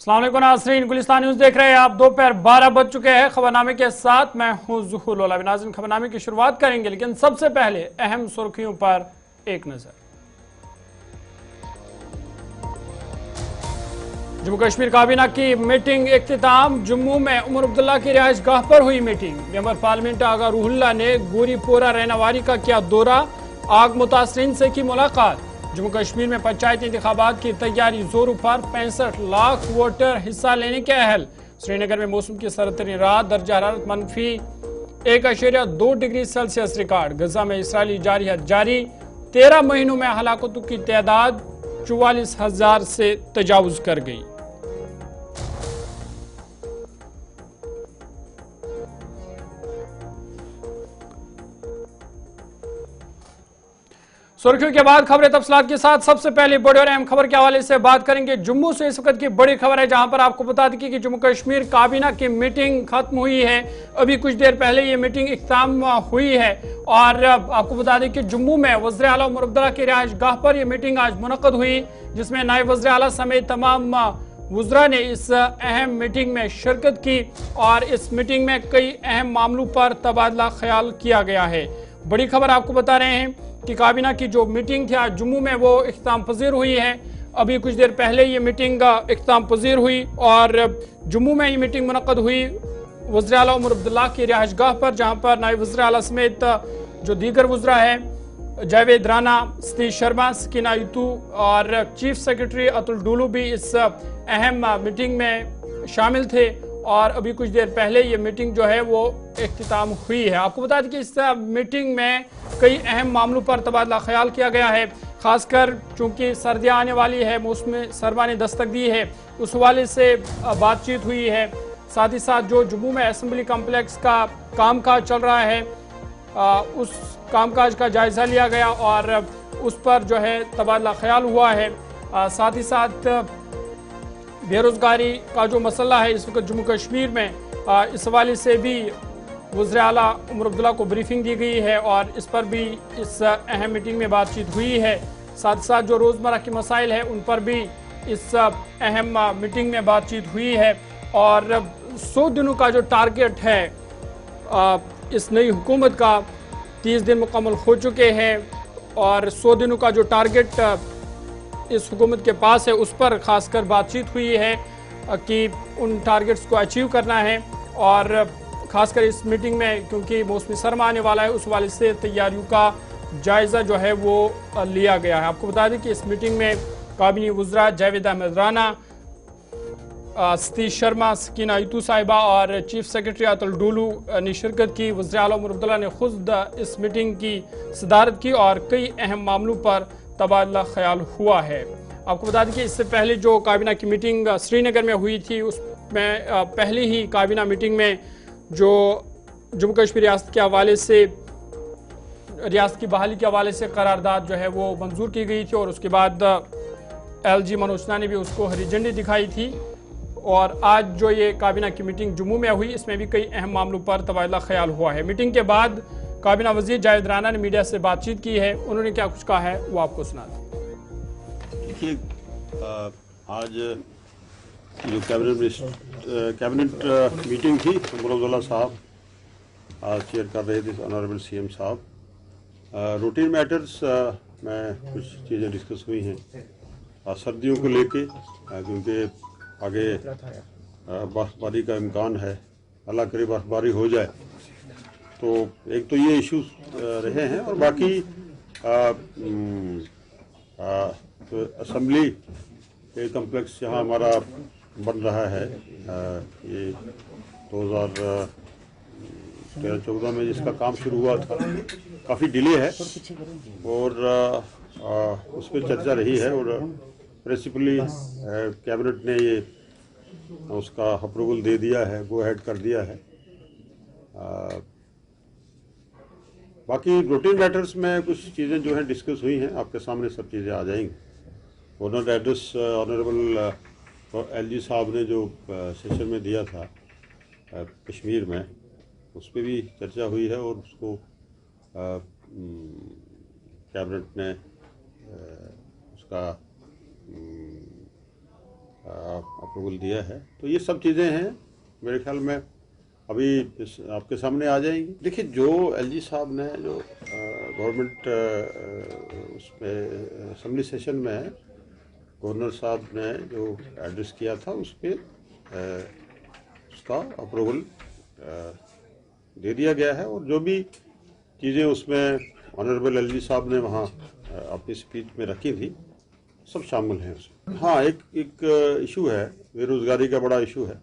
अस्सलाम वालेकुम नाज़रीन, गुलिस्तान न्यूज़ देख रहे हैं आप। दोपहर 12 बज चुके हैं। खबरनामे के साथ मैं हूं ज़ुहूर लौला। नाज़रीन, खबरनामे की शुरुआत करेंगे, लेकिन सबसे पहले अहम सुर्खियों पर एक नज़र। जम्मू कश्मीर काबीना की मीटिंग इख्तिताम। जम्मू में उमर अब्दुल्ला की रिहाइश गाह पर हुई मीटिंग। मेंबर पार्लियामेंट आगा रूहुल्लाह ने गोरीपोरा रहनवारी का किया दौरा, आग मुतासरीन से की मुलाकात। जम्मू कश्मीर में पंचायती इंतखाबात की तैयारी जोरों पर, 65 लाख वोटर हिस्सा लेने के अहल। श्रीनगर में मौसम की सरतरीन रात, दर्जा हरारत -1.2 डिग्री सेल्सियस रिकॉर्ड। गजा में इसराइली जारहियत जारी, 13 महीनों में हलाकतों की तादाद 44,000 से तजावुज कर गई। सुर्खियों के बाद खबरें तफसीलात के साथ। सबसे पहले बड़ी और अहम खबर के हवाले से बात करेंगे। जम्मू से इस वक्त की बड़ी खबर है, जहां पर आपको बता दें कि जम्मू कश्मीर काबीना की मीटिंग खत्म हुई है। अभी कुछ देर पहले ये मीटिंग इख्तिताम हुई है और आपको बता दें कि जम्मू में वज़ीर आला उमर अब्दुल्ला की रिहाइश गाह पर यह मीटिंग आज मुनक़्क़द हुई, जिसमें नायब वज़ीर आला समेत तमाम वज़रा ने इस अहम मीटिंग में शिरकत की और इस मीटिंग में कई अहम मामलों पर तबादला ख्याल किया गया है। बड़ी खबर आपको बता रहे हैं कि काबीना की जो मीटिंग थी आज जम्मू में, वो इख्तिताम पज़ीर हुई है। अभी कुछ देर पहले ये मीटिंग इख्तिताम पज़ीर हुई और जम्मू में ये मीटिंग मुनक़्क़द हुई वज़ीर आला उमर अब्दुल्ला की रिहाइश गाह पर, जहाँ पर नायब वज़ीर आला समेत जो दीगर वज़रा है, जावेद राना, सतीश शर्मा, सकीना यूतू और चीफ सेक्रेटरी अतुल डुलू भी इस अहम मीटिंग में शामिल थे। और अभी कुछ देर पहले ये मीटिंग जो है वो इख्तिताम हुई है। आपको बता दें कि इस मीटिंग में कई अहम मामलों पर तबादला ख्याल किया गया है, खासकर चूंकि सर्दियाँ आने वाली है, मौसम सरमा ने दस्तक दी है, उस हवाले से बातचीत हुई है। साथ ही साथ जो जम्मू में असेंबली कम्प्लेक्स का कामकाज चल रहा है, उस कामकाज का जायज़ा लिया गया और उस पर जो है तबादला ख्याल हुआ है। साथ ही साथ बेरोज़गारी का जो मसला है इस वक्त जम्मू कश्मीर में, इस हवाले से भी वज़ीर आला उमर अब्दुल्ला को ब्रीफिंग दी गई है और इस पर भी इस अहम मीटिंग में बातचीत हुई है। साथ ही साथ जो रोज़मर्रा के मसाइल हैं उन पर भी इस अहम मीटिंग में बातचीत हुई है। और 100 दिनों का जो टारगेट है इस नई हुकूमत का, 30 दिन मुकम्मल हो चुके हैं और 100 दिनों का जो टारगेट इस हुकूमत के पास है उस पर खासकर बातचीत हुई है कि उन टारगेट्स को अचीव करना है। और खासकर इस मीटिंग में क्योंकि मौसमी सरमा आने वाला है, उस वाले से तैयारियों का जायज़ा जो है वो लिया गया है। आपको बता दें कि इस मीटिंग में काबीनी वज़रा जावेद अहमद राना, सतीश शर्मा, सकीना यूतू साहिबा और चीफ सेक्रेटरी अतुल डुलू ने शिरकत की। वज़ीर आला उमर अब्दुल्ला ने खुद इस मीटिंग की सदारत की और कई अहम मामलों पर तबादला ख्याल हुआ है। आपको बता दें कि इससे पहले जो काबीना की मीटिंग श्रीनगर में हुई थी, उसमें पहले ही काबीना मीटिंग में जो जम्मू कश्मीर रियासत के हवाले से, रियासत की बहाली के हवाले से करारदाद जो है वो मंजूर की गई थी और उसके बाद LG मनोज सिन्हा ने भी उसको हरी झंडी दिखाई थी। और आज जो ये काबीना की मीटिंग जम्मू में हुई, इसमें भी कई अहम मामलों पर तबादला ख्याल हुआ है। मीटिंग के बाद काबीना वज़ीर जावेद राना ने मीडिया से बातचीत की है, उन्होंने क्या कुछ कहा है वो आपको सुना दें। देखिए, आज जो कैबिनेट मीटिंग थी, उमर अब्दुल्ला साहब आज चेयर कर रहे थे, ऑनरेबल CM साहब। रूटीन मैटर्स में कुछ चीज़ें डिस्कस हुई हैं सर्दियों को लेके, क्योंकि आगे बर्फबारी का इम्कान है, अल्लाह करे बर्फबारी हो जाए। तो एक तो ये इश्यूज रहे हैं और बाकी तो असेंबली के कम्प्लेक्स जहाँ हमारा बन रहा है, ये 2013-14 में जिसका काम शुरू हुआ था, काफ़ी डिले है और उस पर चर्चा रही है और प्रिंसिपली कैबिनेट ने ये उसका अप्रूवल दे दिया है, गो अहेड कर दिया है। बाकी रूटीन मैटर्स में कुछ चीज़ें जो हैं डिस्कस हुई हैं, आपके सामने सब चीज़ें आ जाएंगी। ओनर एड्रेस ऑनरेबल LG साहब ने जो सेशन में दिया था कश्मीर में, उस पर भी चर्चा हुई है और उसको कैबिनेट ने उसका अप्रूवल दिया है। तो ये सब चीज़ें हैं, मेरे ख्याल में अभी आपके सामने आ जाएंगी। देखिए, जो एलजी साहब ने जो गवर्नमेंट उसमें असेंबली सेशन में गवर्नर साहब ने जो एड्रेस किया था उस पर उसका अप्रूवल दे दिया गया है, और जो भी चीज़ें उसमें ऑनरेबल एलजी साहब ने वहाँ अपनी स्पीच में रखी थी सब शामिल हैं उसमें। हाँ, एक इशू है, बेरोज़गारी का बड़ा इशू है,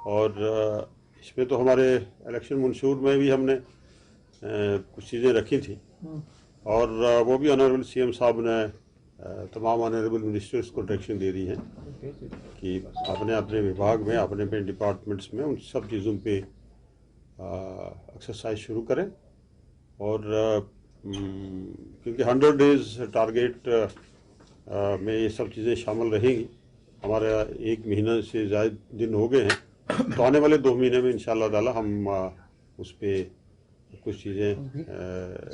और इसमें तो हमारे इलेक्शन मंशूर में भी हमने कुछ चीज़ें रखी थी, और वो भी ऑनरेबल सीएम साहब ने तमाम ऑनरेबल मिनिस्टर्स को डायरेक्शन दे दी है कि अपने अपने विभाग में, अपने अपने डिपार्टमेंट्स में उन सब चीज़ों पे एक्सरसाइज शुरू करें, और क्योंकि 100 डेज़ टारगेट में ये सब चीज़ें शामिल रहेंगी। हमारा 1 महीना से ज़्यादा दिन हो गए हैं, तो आने वाले 2 महीने में इंशाअल्लाह ताला हम उस पर कुछ चीज़ें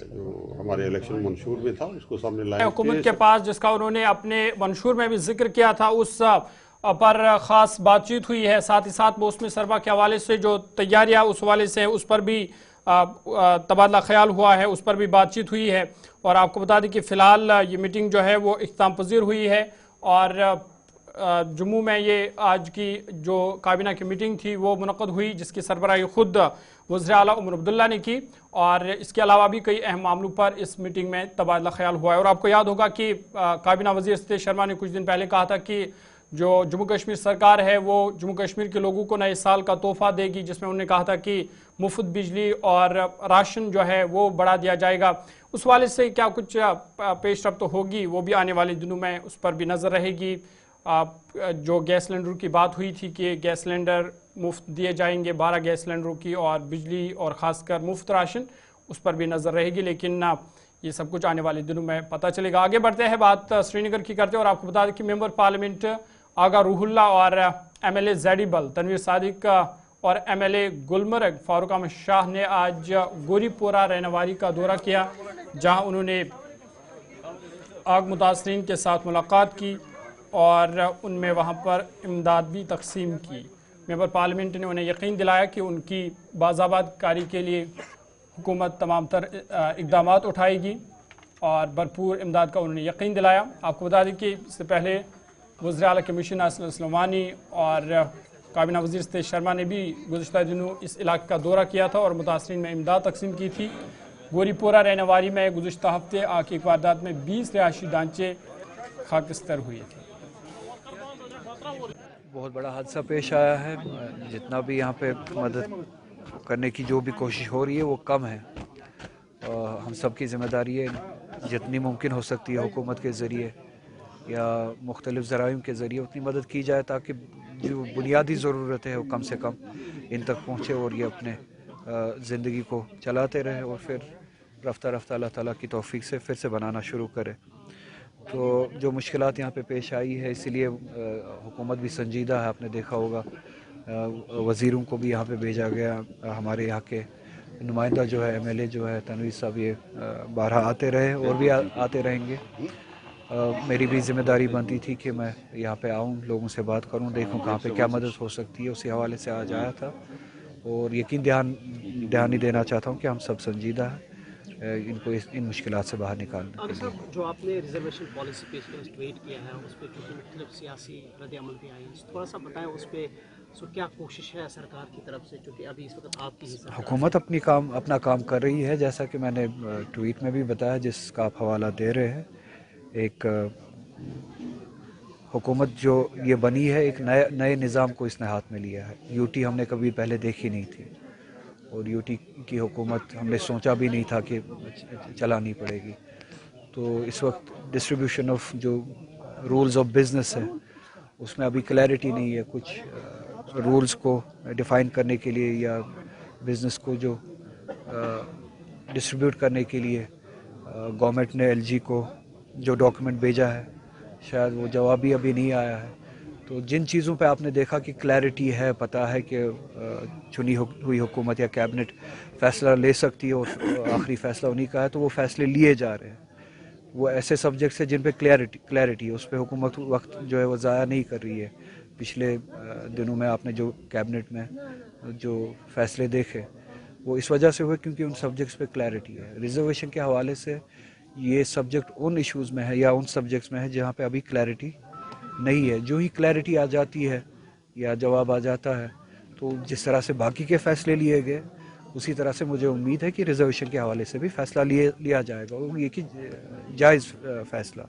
जो हमारे इलेक्शन मंशूर में था उसको सामने लाएंगे। हुकूमत के पास, जिसका उन्होंने अपने मंशूर में भी जिक्र किया था, उस पर ख़ास बातचीत हुई है। साथ ही साथ मौसमी सरमा के हवाले से जो तैयारियाँ उस हवाले से उस पर भी तबादला ख्याल हुआ है, उस पर भी बातचीत हुई है। और आपको बता दें कि फ़िलहाल ये मीटिंग जो है वो इख्तिताम पज़ीर हुई है, और जम्मू में ये आज की जो काबीना की मीटिंग थी वो मुनक़्क़द हुई, जिसकी सरबराही खुद वज़ीर आला उमर अब्दुल्ला ने की, और इसके अलावा भी कई अहम मामलों पर इस मीटिंग में तबादला ख्याल हुआ है। और आपको याद होगा कि काबीना वज़ीर सतीश शर्मा ने कुछ दिन पहले कहा था कि जो जम्मू कश्मीर सरकार है वो जम्मू कश्मीर के लोगों को नए साल का तोहफ़ा देगी, जिसमें उन्होंने कहा था कि मुफ्त बिजली और राशन जो है वो बढ़ा दिया जाएगा। उस वाले से क्या कुछ पेश रफ्त होगी, वो भी आने वाले दिनों में उस पर भी नज़र रहेगी। जो गैस सिलेंडर की बात हुई थी कि गैस सिलेंडर मुफ्त दिए जाएंगे, 12 गैस सिलेंडरों की, और बिजली और ख़ासकर मुफ्त राशन, उस पर भी नज़र रहेगी। लेकिन ये सब कुछ आने वाले दिनों में पता चलेगा। आगे बढ़ते हैं, बात श्रीनगर की करते हैं, और आपको बता दें कि मेंबर पार्लियामेंट आगा रूहुल्ला और MLA ज़ैडिबल तनवीर सादिक और MLA गुलमर्ग फारूक अहमद शाह ने आज गोरीपोरा रहनवारी का दौरा किया, जहां उन्होंने आग मुतासरीन के साथ मुलाकात की और उनमें वहां पर इमदाद भी तकसीम की। मेंबर पार्लियामेंट ने उन्हें यकीन दिलाया कि उनकी बाज़ाबात कारी के लिए हुकूमत तमाम तर इक़दाम उठाएगी, और भरपूर इमदाद का उन्होंने यकीन दिलाया। आपको बता दें कि इससे पहले वज़ीर आला कमीशन नासिर असलमानी और काबीना वज़ीर सतीश शर्मा ने भी गुज़िश्ता दिनों इस इलाके का दौरा किया था और मुतासरीन में इमदाद तकसीम की थी। गोरीपोरा रहनवारी में गुज़िश्ता हफ्ते आग की वारदात में 20 रिहायशी ढांचे खाकस्तर हुए थे। बहुत बड़ा हादसा पेश आया है। जितना भी यहाँ पे मदद करने की जो भी कोशिश हो रही है वो कम है। हम सब की ज़िम्मेदारी है जितनी मुमकिन हो सकती है हुकूमत के ज़रिए या मुख्तलिफ़ ज़राइम के ज़रिए उतनी मदद की जाए, ताकि जो बुनियादी ज़रूरतें हैं वो कम से कम इन तक पहुँचे और ये अपने ज़िंदगी को चलाते रहे, और फिर रफ्ता रफ्ता अल्लाह ताला की तौफीक से फिर से बनाना शुरू करे। तो जो मुश्किलात यहाँ पे पेश आई है, इसीलिए हुकूमत भी संजीदा है। आपने देखा होगा वज़ीरों को भी यहाँ पे भेजा गया। हमारे यहाँ के नुमाइंदा जो है MLA जो है तनवीर साहब, ये बारहा आते रहे और भी आते रहेंगे। मेरी भी ज़िम्मेदारी बनती थी कि मैं यहाँ पे आऊँ, लोगों से बात करूँ, देखूँ कहाँ पे क्या मदद हो सकती है। उसी हवाले से आज आया था, और यकीन दहानी देना चाहता हूँ कि हम सब संजीदा हैं इनको इन मुश्किलात से बाहर निकालने के लिए। जो आपने रिजर्वेशन पॉलिसी पे ट्वीट किया है, उस पर क्योंकि मुख्तलिफ सियासी रद्द-ए-अमल भी आए, थोड़ा सा बताएं उस पर क्या कोशिश है सरकार की तरफ से, क्योंकि अभी इस वक्त आपकी ही हुकूमत अपना काम कर रही है। जैसा कि मैंने ट्वीट में भी बताया, जिसका आप हवाला दे रहे हैं, एक हुकूमत जो ये बनी है, एक नए निज़ाम को इसने हाथ में लिया है। यूटी हमने कभी पहले देखी नहीं थी, और यूटी की हुकूमत हमने सोचा भी नहीं था कि चलानी पड़ेगी। तो इस वक्त डिस्ट्रीब्यूशन ऑफ जो रूल्स ऑफ बिज़नेस है उसमें अभी क्लैरिटी नहीं है। कुछ रूल्स को डिफ़ाइन करने के लिए या बिज़नेस को जो डिस्ट्रीब्यूट करने के लिए गवर्नमेंट ने LG को जो डॉक्यूमेंट भेजा है, शायद वो जवाब भी अभी नहीं आया है। तो जिन चीज़ों पे आपने देखा कि क्लैरिटी है, पता है कि चुनी हुई हुकूमत या कैबिनेट फ़ैसला ले सकती है और आखिरी फ़ैसला उन्हीं का है, तो वो फ़ैसले लिए जा रहे हैं। वो ऐसे सब्जेक्ट्स है जिन पे क्लैरिटी है, उस पर हुकूमत वक्त जो है वो ज़ाया नहीं कर रही है। पिछले दिनों में आपने जो कैबिनेट में जो फैसले देखे वो इस वजह से हुए क्योंकि उन सब्जेक्ट्स पे क्लैरिटी है। रिजर्वेशन के हवाले से ये सब्जेक्ट उन इश्यूज़ में है या उन सब्जेक्ट्स में है जहाँ पे अभी क्लैरिटी नहीं है। जो ही क्लैरिटी आ जाती है या जवाब आ जाता है तो जिस तरह से बाकी के फैसले लिए गए उसी तरह से मुझे उम्मीद है कि रिजर्वेशन के हवाले से भी फैसला लिया जाएगा, और ये कि जायज़ फैसला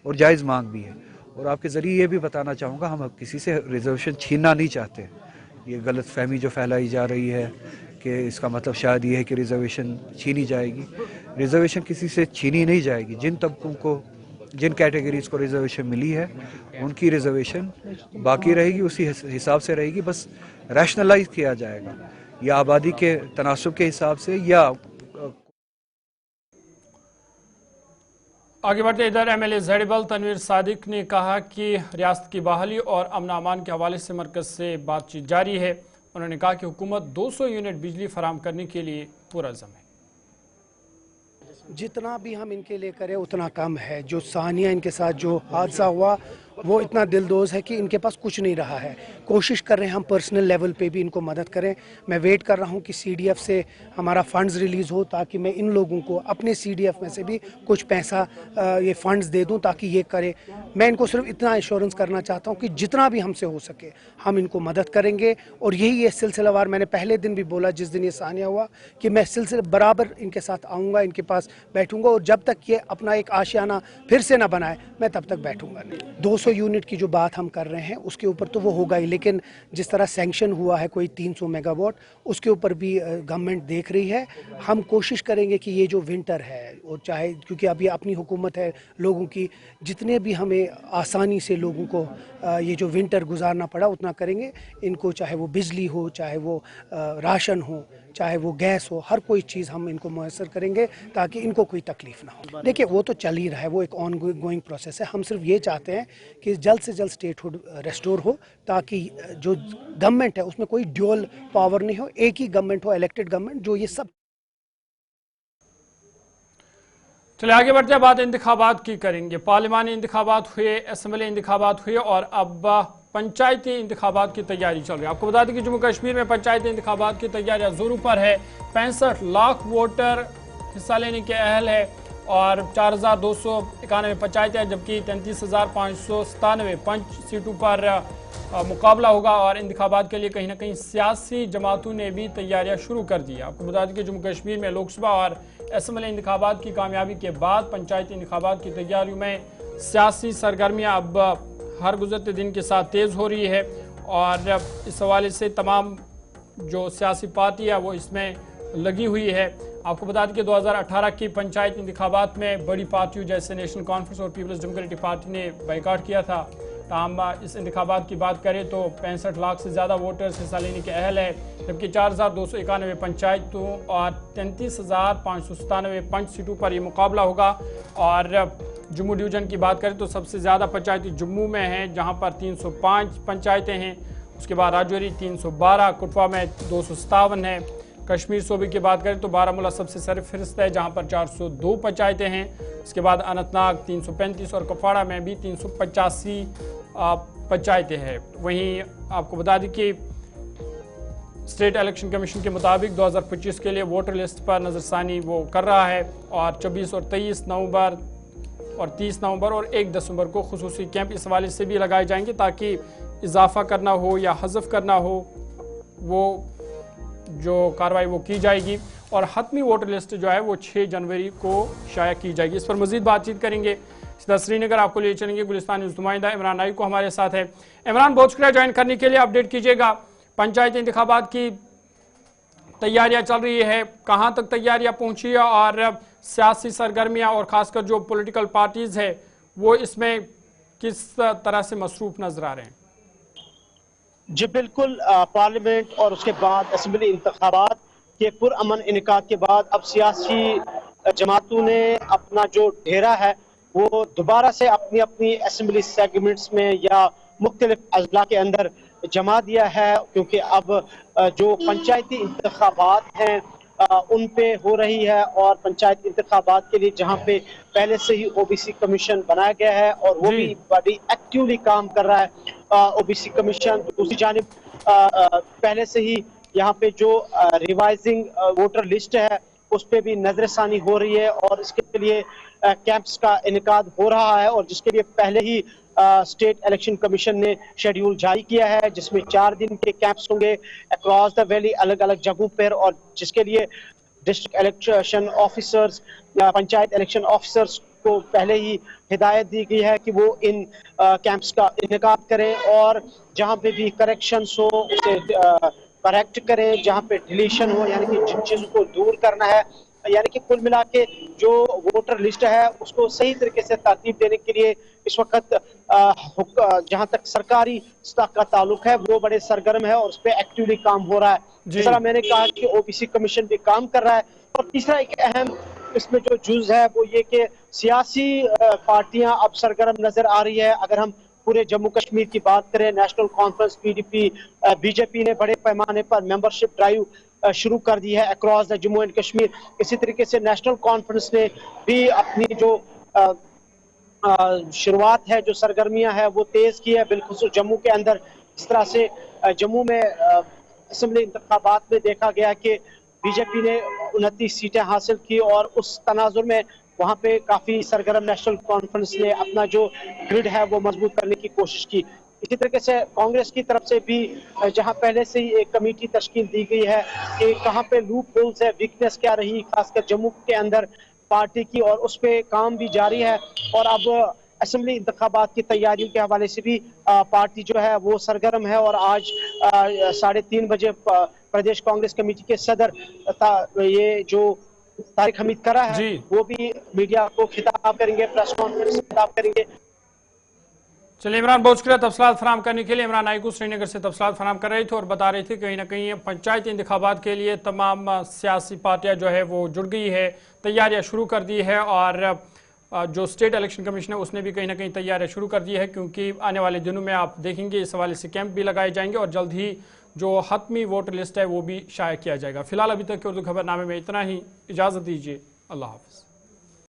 और जायज़ मांग भी है। और आपके ज़रिए ये भी बताना चाहूँगा, हम किसी से रिजर्वेशन छीनना नहीं चाहते। ये गलत फहमी जो फैलाई जा रही है कि इसका मतलब शायद ये है कि रिजर्वेशन छीनी जाएगी। रिजर्वेशन किसी से छीनी नहीं जाएगी। जिन तबकों को, जिन कैटेगरीज़ को रिजर्वेशन मिली है उनकी रिजर्वेशन बाकी रहेगी, उसी हिसाब से रहेगी। बस रैशनलाइज किया जाएगा या आबादी के तनासुब के हिसाब से या आगे बढ़ते इधर एमएलए जड़ीबल तनवीर सादिक ने कहा कि रियासत की बहाली और अमन अमान के हवाले से मरकज़ से बातचीत जारी है। उन्होंने कहा कि हुकूमत 200 यूनिट बिजली फराहम करने के लिए पुरज़्म है। जितना भी हम इनके लिए करें उतना कम है। जो सानिया इनके साथ जो हादसा हुआ वो इतना दिलदोज है कि इनके पास कुछ नहीं रहा है। कोशिश कर रहे हैं हम पर्सनल लेवल पे भी इनको मदद करें। मैं वेट कर रहा हूं कि सीडीएफ से हमारा फंड्स रिलीज़ हो ताकि मैं इन लोगों को अपने सीडीएफ में से भी कुछ पैसा ये फंड्स दे दूं ताकि ये करे। मैं इनको सिर्फ इतना एश्योरेंस करना चाहता हूं कि जितना भी हमसे हो सके हम इनको मदद करेंगे। और यही ये सिलसिलावार, मैंने पहले दिन भी बोला जिस दिन ये सानिया हुआ कि मैं सिलसिले बराबर इनके साथ आऊँगा, इनके पास बैठूँगा, और जब तक ये अपना एक आशियाना फिर से ना बनाए मैं तब तक बैठूँगा नहीं। 200 यूनिट की जो बात हम कर रहे हैं उसके ऊपर तो वो होगा ही, लेकिन जिस तरह सैंक्शन हुआ है कोई 300 मेगावाट उसके ऊपर भी गवर्नमेंट देख रही है। हम कोशिश करेंगे कि ये जो विंटर है, और चाहे क्योंकि अभी अपनी हुकूमत है लोगों की, जितने भी हमें आसानी से लोगों को ये जो विंटर गुजारना पड़ा उतना करेंगे। इनको चाहे वो बिजली हो, चाहे वो राशन हो, चाहे वो गैस हो, हर कोई चीज़ हम इनको मुयस्सर करेंगे ताकि इनको कोई तकलीफ ना हो। देखिए वो तो चल ही रहा है, वो एक ऑन गोइंग प्रोसेस है। हम सिर्फ ये चाहते हैं कि जल्द से जल्द स्टेटहुड रेस्टोर हो ताकि जो गवर्नमेंट है उसमें कोई ड्यूअल पावर नहीं हो, एक ही गवर्नमेंट हो, इलेक्टेड गवर्नमेंट जो ये सब। चलिए आगे बढ़ते हैं, बात इंतखाबात की करेंगे। पार्लिमानी इंतखाबात हुए, असम्बली इंतखाबात हुए और अब पंचायती इंतखाबात की तैयारी चल रही है। आपको बता दें कि जम्मू कश्मीर में पंचायती इंतखाबात की तैयारियां जोरों पर है। 65 लाख वोटर हिस्सा लेने के अहल है और 4291 पंचायतें हैं, जबकि 33,597 पंच सीटों पर मुकाबला होगा। और इंतखाबात के लिए कहीं ना कहीं सियासी जमातों ने भी तैयारियां शुरू कर दी है। आपको बता दें कि जम्मू कश्मीर में लोकसभा और असम्बली इंतखाबात की कामयाबी के बाद पंचायती इंतखाबात की तैयारियों में सियासी सरगर्मियां अब हर गुजरते दिन के साथ तेज़ हो रही है। और इस हवाले से तमाम जो सियासी पार्टी है वो इसमें लगी हुई है। आपको बता दें कि 2018 की पंचायत इंतखाबात में बड़ी पार्टियों जैसे नेशनल कॉन्फ्रेंस और पीपल्स डेमोक्रेटिक पार्टी ने बाइकाट किया था। ताहम इस इंतखाबात की बात करें तो 65 लाख से ज़्यादा वोटर्स हिस्सा लेने के अहल है, जबकि 4291 पंचायतों और 33,597 पंच सीटों पर यह मुकाबला होगा। और जम्मू डिवीज़न की बात करें तो सबसे ज़्यादा पंचायती जम्मू में हैं जहां पर 305 पंचायतें हैं। उसके बाद राजौरी 312, कुटवा में 257 है। कश्मीर सूबे की बात करें तो बारामूला सबसे सरफहरिस्त है जहां पर 402 पंचायतें हैं। इसके बाद अनंतनाग 335 और कुपवाड़ा में भी 385 पंचायतें हैं। वहीं आपको बता दें कि स्टेट इलेक्शन कमीशन के मुताबिक 2025 के लिए वोटर लिस्ट पर नज़रसानी वो कर रहा है और 24 और 23 नवंबर और 30 नवंबर और 1 दिसंबर को खुसूसी कैंप इस हवाले से भी लगाए जाएंगे ताकि इजाफा करना हो या हज़फ करना हो वो जो कार्रवाई वो की जाएगी। और हतमी वोटर लिस्ट जो है वो 6 जनवरी को शाया की जाएगी। इस पर मज़ीद बातचीत करेंगे। सीधा श्रीनगर आपको ले चलेंगे, गुलिस्तान न्यूज़ नुमाइंदा इमरान नाइक को हमारे साथ है। इमरान, बहुत शुक्रिया ज्वाइन करने के लिए। अपडेट कीजिएगा, पंचायत इंतखाबात की तैयारियां चल रही है, कहां तक तैयारियां पहुंची है और सियासी सरगर्मियां और खासकर जो पॉलिटिकल पार्टीज है वो इसमें किस तरह से मसरूफ नजर आ रहे हैं? जी बिल्कुल, पार्लियामेंट और उसके बाद असम्बली इंतखाबात के पुरअमन इनेकाद के बाद अब सियासी जमातों ने अपना जो डेरा है वो दोबारा से अपनी अपनी असम्बली सेगमेंट्स में या मुख्तलिफ अजला के अंदर जमा दिया है, क्योंकि अब जो पंचायती इंतखाबात हैं उन पे हो रही है और पंचायत इंतखाबात के लिए जहां पे पहले से ही ओबीसी कमीशन बनाया गया है और वो जी। भी बड़ी एक्टिवली काम कर रहा है ओबीसी कमीशन। दूसरी जानिब पहले से ही यहाँ पे जो रिवाइजिंग वोटर लिस्ट है उस पे भी नजरसानी हो रही है और इसके लिए कैंप्स का इनेकाद हो रहा है और जिसके लिए पहले ही स्टेट इलेक्शन कमीशन ने शेड्यूल जारी किया है, जिसमें 4 दिन के कैंप्स होंगे अक्रॉस द वैली अलग अलग जगहों पर और जिसके लिए डिस्ट्रिक्ट इलेक्शन ऑफिसर्स या पंचायत इलेक्शन ऑफिसर्स को पहले ही हिदायत दी गई है कि वो इन कैंप्स का इनेकाद करें और जहां पे भी करेक्शंस हो उसे करेक्ट करें, जहां पे डिलीशन हो यानी कि जिन चीजों को दूर करना है, यानी कि कुल मिला के जो वोटर लिस्ट है उसको सही तरीके से तरतीब देने के लिए इस वक्त जहां तक सरकारी सतह का ताल्लुक है वो बड़े सरगर्म है और उस पर एक्टिवली काम हो रहा है। जिस तरह मैंने कहा कि ओबीसी कमीशन भी काम कर रहा है और तीसरा एक अहम इसमें जो जुज है वो ये कि सियासी पार्टियां अब सरगर्म नजर आ रही है। अगर हम पूरे जम्मू कश्मीर की बात करें, नेशनल कॉन्फ्रेंस पीडीपी बीजेपी ने बड़े पैमाने पर मेंबरशिप ड्राइव शुरू कर दी है across the Jammu and Kashmir. इसी तरीके से नेशनल कॉन्फ्रेंस ने भी अपनी जो शुरुआत है, जो सरगर्मियां है वो तेज की है, बिलखुसूस जम्मू के अंदर। इस तरह से जम्मू में असेंबली इंतखाबात में देखा गया कि बीजेपी ने 29 सीटें हासिल की और उस तनाजुर में वहां पे काफी सरगर्म नेशनल कॉन्फ्रेंस ने अपना जो ग्रिड है वो मजबूत करने की कोशिश की। इसी तरीके से कांग्रेस की तरफ से भी जहां पहले से ही एक कमेटी तश्कील दी गई है कि कहां पे लूप होल्स है, वीकनेस क्या रही खासकर जम्मू के अंदर पार्टी की, और उस पे काम भी जारी है। और अब असेंबली इंतखाबात की तैयारियों के हवाले से भी पार्टी जो है वो सरगर्म है और आज 3:30 बजे प्रदेश कांग्रेस कमेटी के सदर ये जो तारिक हमीद करा है वो भी मीडिया को खिताब करेंगे, प्रेस कॉन्फ्रेंस खिताब करेंगे। चलिए इमरान, बहुत शुक्रिया तफसीलात फराहम करने के लिए। इमरान आइकू श्रीनगर से तफसीलात फराहम कर रहे थे और बता रहे थे कहीं ना कहीं पंचायत इंतखाबात के लिए तमाम सियासी पार्टियां जो है वो जुड़ गई है, तैयारियां शुरू कर दी है और जो स्टेट इलेक्शन कमीशन है उसने भी कहीं ना कहीं तैयारियां शुरू कर दी है, क्योंकि आने वाले दिनों में आप देखेंगे इस हवाले से कैंप भी लगाए जाएंगे और जल्द ही जो हतमी वोटर लिस्ट है वो भी शाया किया जाएगा। फिलहाल अभी तक के उर्दू खबरनामे में इतना ही, इजाज़त दीजिए, अल्लाह हाफ़िज़।